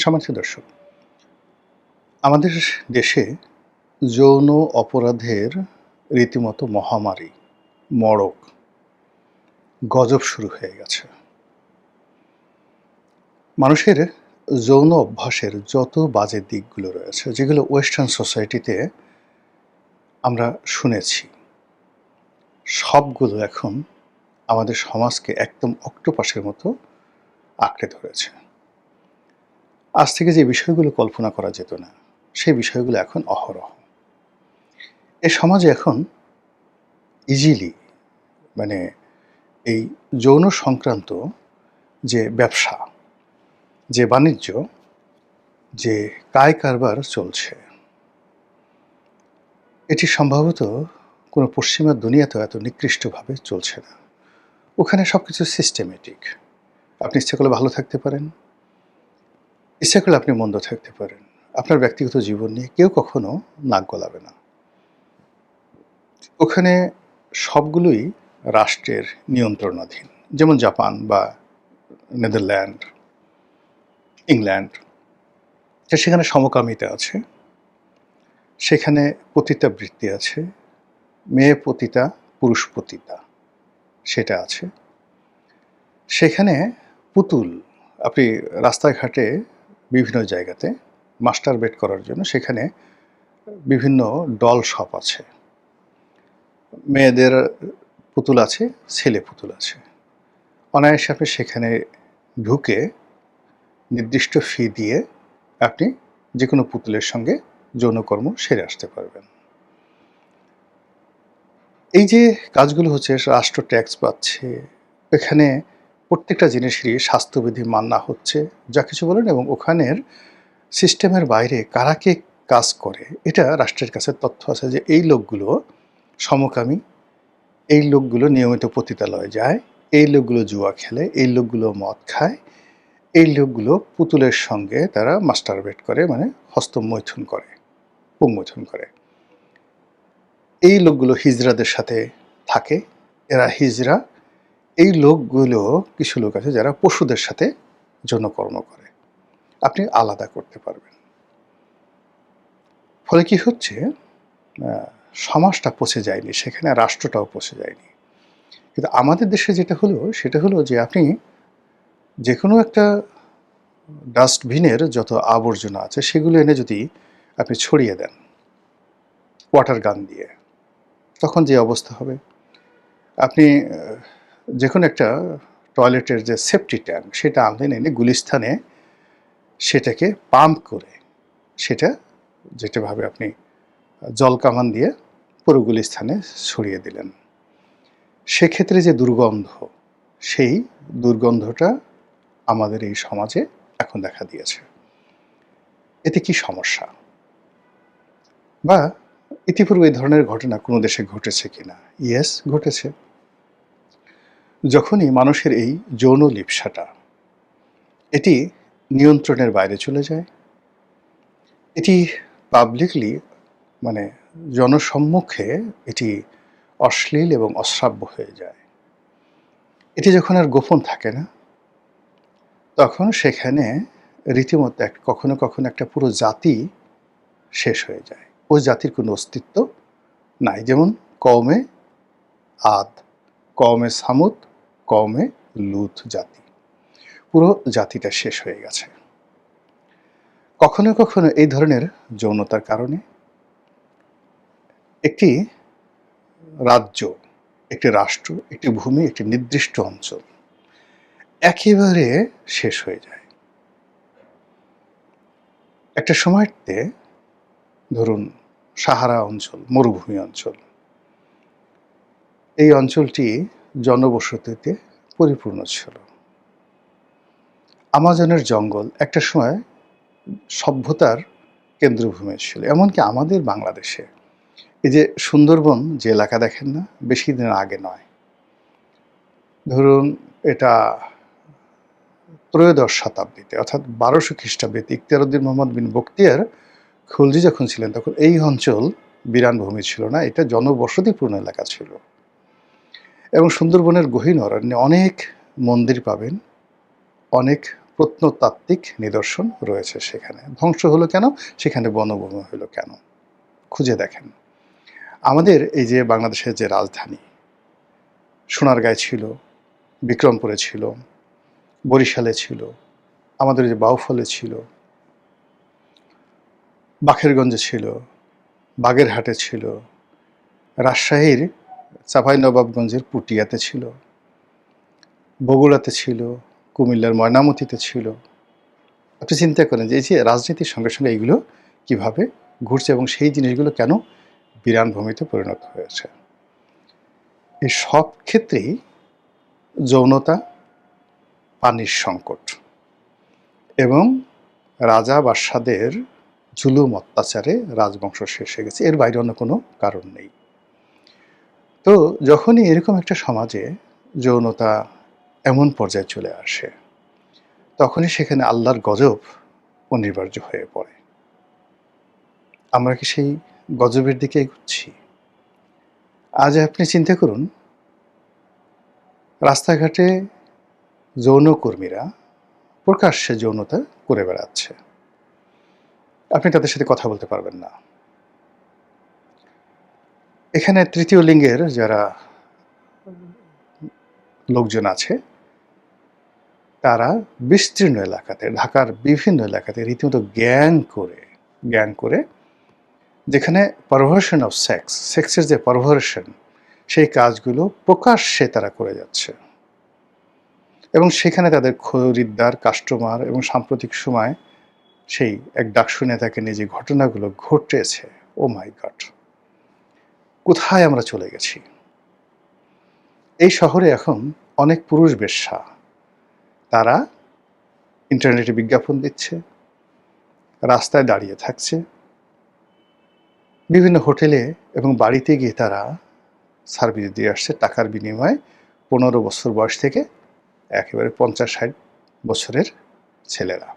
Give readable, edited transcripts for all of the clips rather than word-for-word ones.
সম্মানিত দর্শক, আমাদের দেশে যৌন অপরাধের রীতিমতো মহামারী, মড়ক, গজব শুরু হয়ে গেছে। মানুষের যৌন অভ্যাসের যত বাজে দিকগুলো রয়েছে, যেগুলো ওয়েস্টার্ন সোসাইটিতে আমরা শুনেছি, সবগুলো এখন আমাদের সমাজকে একদম অক্টোপাসের মতো আঁকড়ে ধরেছে। আজ থেকে যে বিষয়গুলো কল্পনা করা যেত না, সেই বিষয়গুলো এখন অহরহ। এ সমাজে এখন ইজিলি মানে এই যৌন সংক্রান্ত যে ব্যবসা, যে বাণিজ্য, যে কায় কারবার চলছে, এটি সম্ভবত কোনো পশ্চিমা দুনিয়াতেও এত নিকৃষ্টভাবে চলছে না। ওখানে সবকিছু সিস্টেমেটিক। আপনি ইচ্ছা করলে ভালো থাকতে পারেন, ইচ্ছা করলে আপনি মন্দ থাকতে পারেন। আপনার ব্যক্তিগত জীবন নিয়ে কেউ কখনো নাক গলাবে না। ওখানে সবগুলোই রাষ্ট্রের নিয়ন্ত্রণাধীন। যেমন জাপান বা নেদারল্যান্ড, ইংল্যান্ড, সেখানে সমকামিতা আছে, সেখানে পতিতাবৃত্তি আছে, মেয়ে পতিতা, পুরুষ পতিতা, সেটা আছে। সেখানে পুতুল, আপনি রাস্তাঘাটে বিভিন্ন জায়গাতে মাস্টারবেট করার জন্য সেখানে বিভিন্ন ডল শপ আছে। মেয়েদের পুতুল আছে, ছেলে পুতুল আছে। অনায়াসে আপনি সেখানে ঢুকে নির্দিষ্ট ফি দিয়ে আপনি যে কোনো পুতুলের সঙ্গে যৌনকর্ম সেরে আসতে পারবেন। এই যে কাজগুলো হচ্ছে, রাষ্ট্র ট্যাক্স পাচ্ছে, এখানে প্রত্যেকটা জিনিসেরই স্বাস্থ্যবিধি মানা হচ্ছে, যা কিছু বলেন, এবং ওখানের সিস্টেমের বাইরে কারা কে কাজ করে এটা রাষ্ট্রের কাছে তথ্য আছে যে এই লোকগুলো সমকামী, এই লোকগুলো নিয়মিত পতিতালয়ে যায়, এই লোকগুলো জুয়া খেলে, এই লোকগুলো মদ খায়, এই লোকগুলো পুতুলের সঙ্গে তারা মাস্টারবেট করে, মানে হস্তমৈথুন করে, পুংমৈথুন করে। এই লোকগুলো হিজড়াদের সাথে থাকে, এরা হিজড়া। এই লোকগুলো, কিছু লোক আছে যারা পশুদের সাথে যৌনকর্ম করে, আপনি আলাদা করতে পারবেন। ফলে কি হচ্ছে, সমাজটা পচে যায়নি, সেখানে রাষ্ট্রটাও পচে যায়নি। কিন্তু আমাদের দেশে যেটা হলো সেটা হলো যে আপনি যে কোনো একটা ডাস্টবিনের যত আবর্জনা আছে সেগুলো এনে যদি আপনি ছড়িয়ে দেন ওয়াটার গান দিয়ে, তখন যে অবস্থা হবে, আপনি যে কোনো একটা টয়লেটের যে সেফটি ট্যাঙ্ক সেটা আনলেন, এনে গুলিস্থানে সেটাকে পাম্প করে সেটা যেটাভাবে আপনি জল কামান দিয়ে পুরো গুলিস্থানে ছড়িয়ে দিলেন, সেক্ষেত্রে যে দুর্গন্ধ, সেই দুর্গন্ধটা আমাদের এই সমাজে এখন দেখা দিয়েছে। এতে কি সমস্যা, বা ইতিপূর্বে এই ধরনের ঘটনা কোনো দেশে ঘটেছে কিনা? ইয়েস, ঘটেছে। যখনই মানুষের এই যৌন লিপ্সাটা এটি নিয়ন্ত্রণের বাইরে চলে যায়, এটি পাবলিকলি, মানে জনসম্মুখে এটি অশ্লীল এবং অশ্রাব্য হয়ে যায়, এটি যখন আর গোপন থাকে না, তখন সেখানে রীতিমতো কখনো কখনো একটা পুরো জাতি শেষ হয়ে যায়। ওই জাতির কোনো অস্তিত্ব নাই। যেমন কওমে আদ, কওমে সামুদ, কওমে লুত জাতি, পুরো জাতিটা শেষ হয়ে গেছে। কখনো কখনো এই ধরনের যৌনতার কারণে একটি রাজ্য, একটি রাষ্ট্র, একটি ভূমি, একটি নির্দিষ্ট অঞ্চল একেবারে শেষ হয়ে যায়। একটা সময়তে ধরুন সাহারা অঞ্চল, মরুভূমি অঞ্চল, এই অঞ্চলটি জনবসতিতে পরিপূর্ণ ছিল। আমাজনের জঙ্গল একটা সময় সভ্যতার কেন্দ্রভূমি ছিল। এমনকি আমাদের বাংলাদেশে এই যে সুন্দরবন যে এলাকা দেখেন না, বেশি দিন আগে নয়, ধরুন এটা ত্রয়োদশ শতাব্দীতে, অর্থাৎ 1200 খ্রিস্টাব্দে ইখতিয়ারউদ্দিন মোহাম্মদ বিন বখতিয়ার খলজি যখন ছিলেন, তখন এই অঞ্চল বিরান ভূমি ছিল না, এটা জনবসতিপূর্ণ এলাকা ছিল। এবং সুন্দরবনের গহীন অরণ্যে অনেক মন্দির পাবেন, অনেক প্রত্নতাত্ত্বিক নিদর্শন রয়েছে সেখানে। ধ্বংস হলো কেন? সেখানে বনভূমি হলো কেন? খুঁজে দেখেন। আমাদের এই যে বাংলাদেশের যে রাজধানী, সোনারগাঁয়ে ছিল, বিক্রমপুরে ছিল, বরিশালে ছিল, আমাদের যে বাউফলে ছিল, বাকেরগঞ্জে ছিল, বাগেরহাটে ছিল, রাজশাহীর চাঁপাইনবাবগঞ্জের পুটিয়াতে ছিল, বগুড়াতে ছিল, কুমিল্লার ময়নামতিতে ছিল। আপনি চিন্তা করেন যে এই যে রাজনীতির সঙ্গে সঙ্গে এইগুলো কিভাবে ঘুরছে এবং সেই জিনিসগুলো কেন বিরান ভূমিতে পরিণত হয়েছে। এই সব ক্ষেত্রেই যৌনতা, পানির সংকট এবং রাজা বাদশাদের জুলুম অত্যাচারে রাজবংশ শেষ হয়ে গেছে, এর বাইরে অন্য কোনো কারণ নেই। তো যখনই এরকম একটা সমাজে যৌনতা এমন পর্যায়ে চলে আসে, তখনই সেখানে আল্লাহর গজব অনিবার্য হয়ে পড়ে। আমরা কি সেই গজবের দিকে এগুচ্ছি? আজ আপনি চিন্তা করুন, রাস্তাঘাটে যৌনকর্মীরা প্রকাশ্যে যৌনতা করে বেড়াচ্ছে, আপনি তাদের সাথে কথা বলতে পারবেন না। এখানে তৃতীয় লিঙ্গের যারা লোকজন আছে, তারা বিস্তীর্ণ এলাকাতে, ঢাকার বিভিন্ন এলাকাতে রীতিমতো গ্যাং করে যেখানে পারভার্সন অফ সেক্সের যে পারভার্সন, সেই কাজগুলো প্রকাশ্যে তারা করে যাচ্ছে এবং সেখানে তাদের খরিদ্দার, কাস্টমার এবং সাম্প্রতিক সময় সেই এক ডাকসু নেতাকে নিয়ে যে ঘটনাগুলো ঘটেছে, ও মাই গড, কোথায় আমরা চলে গেছি! এই শহরে এখন অনেক পুরুষ বেশ্যা, তারা ইন্টারনেটে বিজ্ঞাপন দিচ্ছে, রাস্তায় দাঁড়িয়ে থাকছে, বিভিন্ন হোটেলে এবং বাড়িতে গিয়ে তারা সার্ভিস দিয়ে আসছে টাকার বিনিময়ে। 15 বছর বয়স থেকে একেবারে 50-60 বছরের ছেলেরা।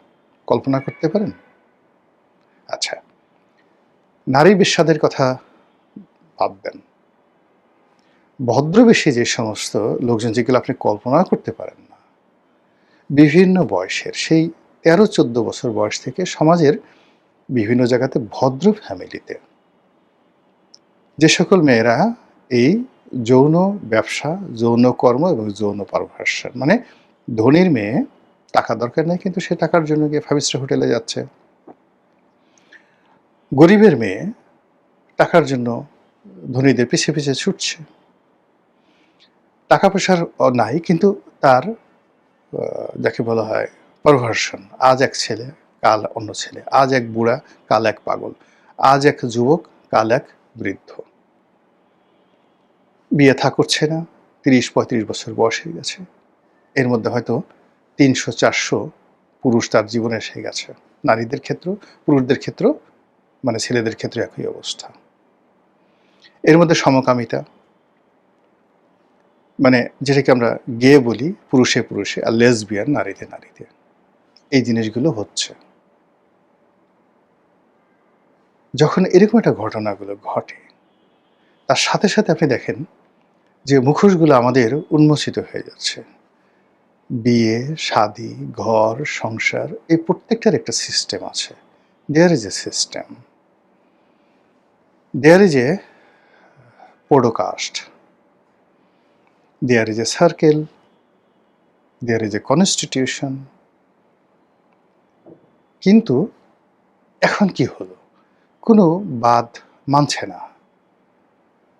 কল্পনা করতে পারেন? আচ্ছা, নারী বেশ্যাদের কথা বাদ দেন, ভদ্রবেশী যে সমস্ত লোকজন, যেগুলো আপনি কল্পনা করতে পারেন না, বিভিন্ন বয়সের, সেই 13-14 বছর বয়স থেকে সমাজের বিভিন্ন জায়গাতে ভদ্র ফ্যামিলিতে যে সকল মেয়েরা এই যৌন ব্যবসা, যৌন কর্ম এবং যৌন পারভার্সন, মানে ধনীর মেয়ে, টাকা দরকার নেই কিন্তু সে টাকার জন্য গিয়ে 5 স্টার হোটেলে যাচ্ছে, গরিবের মেয়ে টাকার জন্য ধনীদের পিছে পিছে ছুটছে, টাকা পয়সার নাই কিন্তু তার যাকে বলা হয় পারভার্সন, আজ এক ছেলে কাল অন্য ছেলে, আজ এক বুড়া কাল এক পাগল, আজ এক যুবক কাল এক বৃদ্ধ, বিয়ে থা করছে না, 30-35 বছর বয়স হয়ে গেছে, এর মধ্যে হয়তো 300-400 পুরুষ তার জীবনে এসে গেছে। নারীদের ক্ষেত্র, পুরুষদের ক্ষেত্র, মানে ছেলেদের ক্ষেত্রে একই অবস্থা। এর মধ্যে সমকামিতা, মানে যেটাকে আমরা গে বলি, পুরুষে পুরুষে, আর লেসবিয়ান নারীতে নারীতে, এই জিনিসগুলো হচ্ছে। যখন এরকম একটা ঘটনাগুলো ঘটে, তার সাথে সাথে আপনি দেখেন যে মুখোশগুলো আমাদের উন্মোচিত হয়ে যাচ্ছে। বিয়ে, শাদী, ঘর, সংসার, এই প্রত্যেকটার একটা সিস্টেম আছে। There is a system, there is a podcast, there is a circle, there is a constitution. কিন্তু এখন কি হলো, কোনো বাদ মানছে না।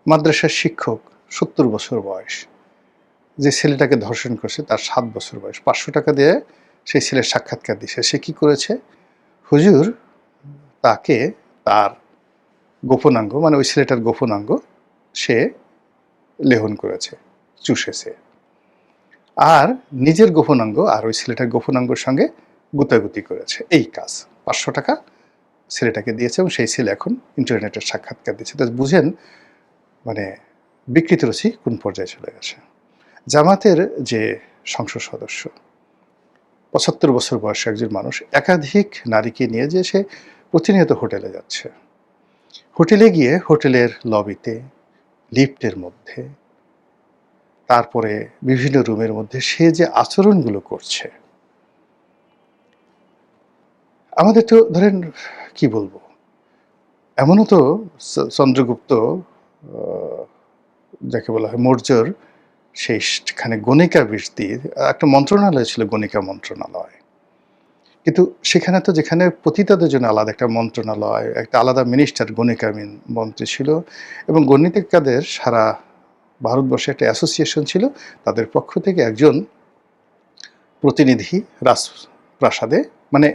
মাদ্রাসার শিক্ষক, 70 বছর বয়স, যে ছেলেটাকে ধর্ষণ করছে তার 7 বছর বয়স, 500 টাকা দিয়ে সেই ছেলের সাক্ষাৎকার দিছে। সে কি করেছে? হুজুর তাকে তার গোপনাঙ্গ, মানে ওই ছেলেটার গোপনাঙ্গ সে লেহন করেছে, চুষেছে, আর নিজের গোপনাঙ্গ আর ওই ছেলেটার গোপনাঙ্গর সঙ্গে গুতাগুতি করেছে। এই কাজ 500 টাকা ছেলেটাকে দিয়েছে এবং সেই ছেলে এখন ইন্টারনেটের সাক্ষাৎকার দিচ্ছে। তো বুঝেন মানে বিকৃত রুচি কোন পর্যায়ে চলে গেছে। জামাতের যে সংসদ সদস্য, 75 বছর বয়সী একজন মানুষ, একাধিক নারীকে নিয়ে যে সে প্রতিনিয়ত হোটেলে যাচ্ছে, হোটেলে গিয়ে হোটেলের লবিতে, লিফটের মধ্যে, তারপরে বিভিন্ন রুমের মধ্যে সে যে আচরণগুলো করছে, আমাদের তো ধরেন কি বলবো, এমনও তো চন্দ্রগুপ্ত যাকে বলা হয় মৌর্যর সেইখানে গণিকা বৃত্তি একটা মন্ত্রণালয় ছিল, গণিকা মন্ত্রণালয়। কিন্তু সেখানে তো যেখানে পতিতাদের জন্য আলাদা একটা মন্ত্রণালয়, একটা আলাদা মিনিস্টার গণিকা মন্ত্রী ছিল, এবং গণিতজ্ঞদের সারা ভারতবর্ষে একটা অ্যাসোসিয়েশন ছিল, তাদের পক্ষ থেকে একজন প্রতিনিধি রাজপ্রাসাদে মানে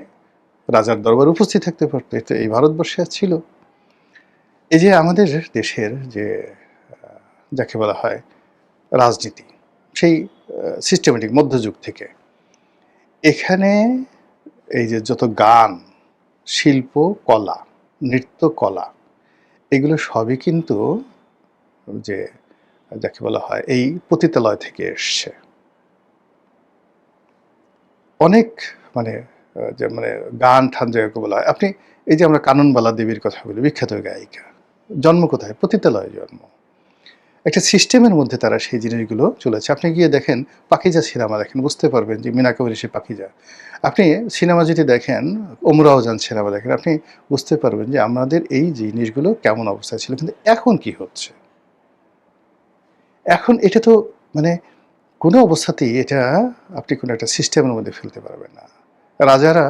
রাজার দরবারে উপস্থিত থাকতে পারত। তো এই ভারতবর্ষে ছিল। এই যে আমাদের দেশের যে যাকে বলা হয় রাজনীতি, সেই সিস্টেমেটিক মধ্যযুগ থেকে এখানে এই যে যত গান, শিল্প, কলা, নৃত্য, কলা, এগুলো সবই কিন্তু যে যাকে বলা হয় এই পতিতালয় থেকে এসছে। অনেক মানে যে মানে গান ঠান যাকে বলা হয়, আপনি এই যে আমরা কাননবালা দেবীর কথা বলি, বিখ্যাত গায়িকা, জন্ম কোথায়? পতিতালয়ে জন্ম। একটা সিস্টেমের মধ্যে তারা সেই জিনিসগুলো চলেছে। আপনি গিয়ে দেখেন পাখিজা সিনেমা দেখেন, বুঝতে পারবেন যে মিনা কাবারি সে পাখিজা। আপনি সিনেমা যদি দেখেন, ওমরাও যান সিনেমা দেখেন, আপনি বুঝতে পারবেন যে আমাদের এই জিনিসগুলো কেমন অবস্থায় ছিল। কিন্তু এখন কি হচ্ছে? এখন এটা তো মানে কোনো অবস্থাতেই এটা আপনি কোনো একটা সিস্টেমের মধ্যে ফেলতে পারবেন না। রাজারা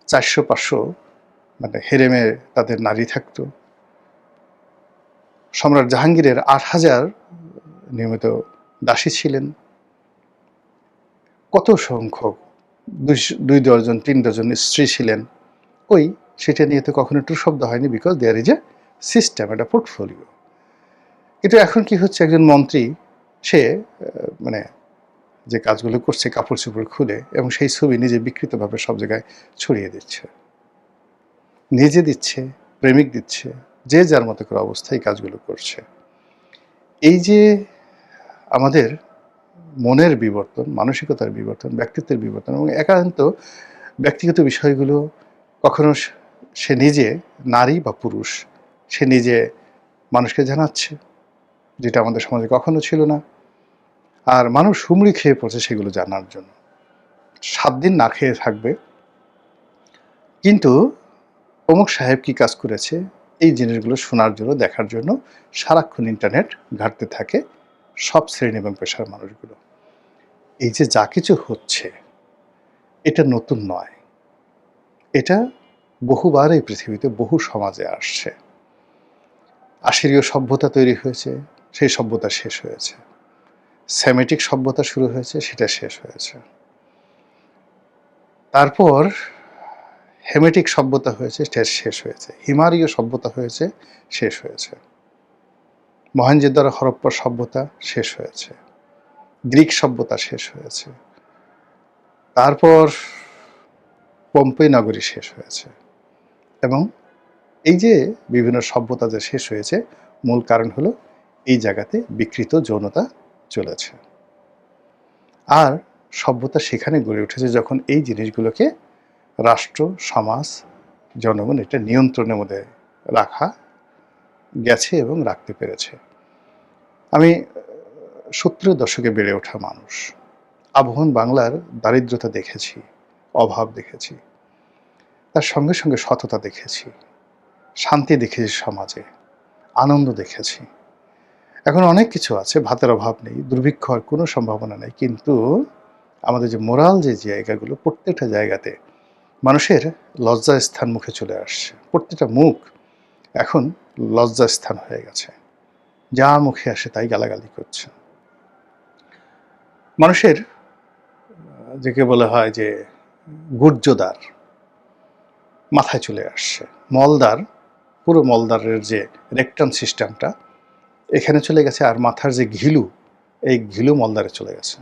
৪০০-৫০০ মানে হেরেমে তাদের নারী থাকতো। সম্রাট জাহাঙ্গীরের ৮,০০০ নিয়মিত দাসী ছিলেন। কত সংখ্যক ২ ডজন ৩ ডজন স্ত্রী ছিলেন। সেটা নিয়ে তো কখনো টু শব্দ হয়নি, because there is a system, একটা পোর্টফোলিও। কিন্তু এখন কি হচ্ছে, একজন মন্ত্রী সে মানে যে কাজগুলো করছে কাপড় চোপড় খুলে, এবং সেই ছবি নিজে বিকৃতভাবে সব জায়গায় ছড়িয়ে দিচ্ছে, নিজে দিচ্ছে, প্রেমিক দিচ্ছে, যে যার মতো করে অবস্থায় কাজগুলো করছে। এই যে আমাদের মনের বিবর্তন, মানসিকতার বিবর্তন, ব্যক্তিত্বের বিবর্তন, এবং একান্ত ব্যক্তিগত বিষয়গুলো কখনো সে নিজে নারী বা পুরুষ সে নিজে মানুষকে জানাচ্ছে, যেটা আমাদের সমাজে কখনো ছিল না। আর মানুষ হুমড়ি খেয়ে পড়ছে সেগুলো জানার জন্য। ৭ দিন না খেয়ে থাকবে, কিন্তু অমুক সাহেব কি কাজ করেছে এই জিনিসগুলো শোনার জন্য, দেখার জন্য সারাক্ষণ ইন্টারনেট ঘাঁটতে থাকে সব শ্রেণী এবং পেশার মানুষগুলো। এই যে যা কিছু হচ্ছে এটা নতুন নয়, এটা বহুবার এই পৃথিবীতে বহু সমাজে আসছে। আশিরীয় সভ্যতা তৈরি হয়েছে, সেই সভ্যতা শেষ হয়েছে। সেমেটিক সভ্যতা শুরু হয়েছে, সেটা শেষ হয়েছে। তারপর হেমেটিক সভ্যতা হয়েছে, সেটা শেষ হয়েছে। হিমালীয় সভ্যতা হয়েছে, শেষ হয়েছে। মহেঞ্জোদারো হরপ্পা সভ্যতা শেষ হয়েছে। গ্রিক সভ্যতা শেষ হয়েছে। তারপর পম্পেই নগরী শেষ হয়েছে। এবং এই যে বিভিন্ন সভ্যতা যে শেষ হয়েছে, মূল কারণ হলো এই জায়গাতে বিকৃত যৌনতা চলেছে। আর সভ্যতা সেখানে গড়ে উঠেছে যখন এই জিনিসগুলোকে রাষ্ট্র, সমাজ, জনগণ এটা নিয়ন্ত্রণের মধ্যে রাখা গেছে এবং রাখতে পেরেছে। আমি 70-এর দশকে বেড়ে ওঠা মানুষ, আবহমান বাংলার দারিদ্রতা দেখেছি, অভাব দেখেছি, তার সঙ্গে সঙ্গে সততা দেখেছি, শান্তি দেখেছি, সমাজে আনন্দ দেখেছি। এখন অনেক কিছু আছে, ভাতের অভাব নেই, দুর্ভিক্ষ হওয়ার কোনো সম্ভাবনা নেই, কিন্তু আমাদের যে মোরাল যে জায়গাগুলো, প্রত্যেকটা জায়গাতে মানুষের লজ্জা স্থান মুখে চলে আসছে। প্রত্যেকটা মুখ এখন লজ্জা স্থান হয়ে গেছে, যা মুখে আসে তাই গালাগালি করছে। মানুষের যাকে বলা হয় যে গুর্জদার মাথায় চলে আসছে, মলদার, পুরো মলদারের যে রেকটাম সিস্টেমটা এখানে চলে গেছে, আর মাথার যে ঘিলু, এই ঘিলু মলদারে চলে গেছে।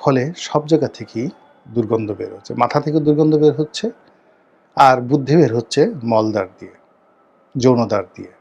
ফলে সব জায়গা থেকেই দুর্গন্ধ বের হচ্ছে, মাথা থেকে দুর্গন্ধ বের হচ্ছে, আর বুদ্ধি বের হচ্ছে মলদার দিয়ে, যৌনদার দিয়ে।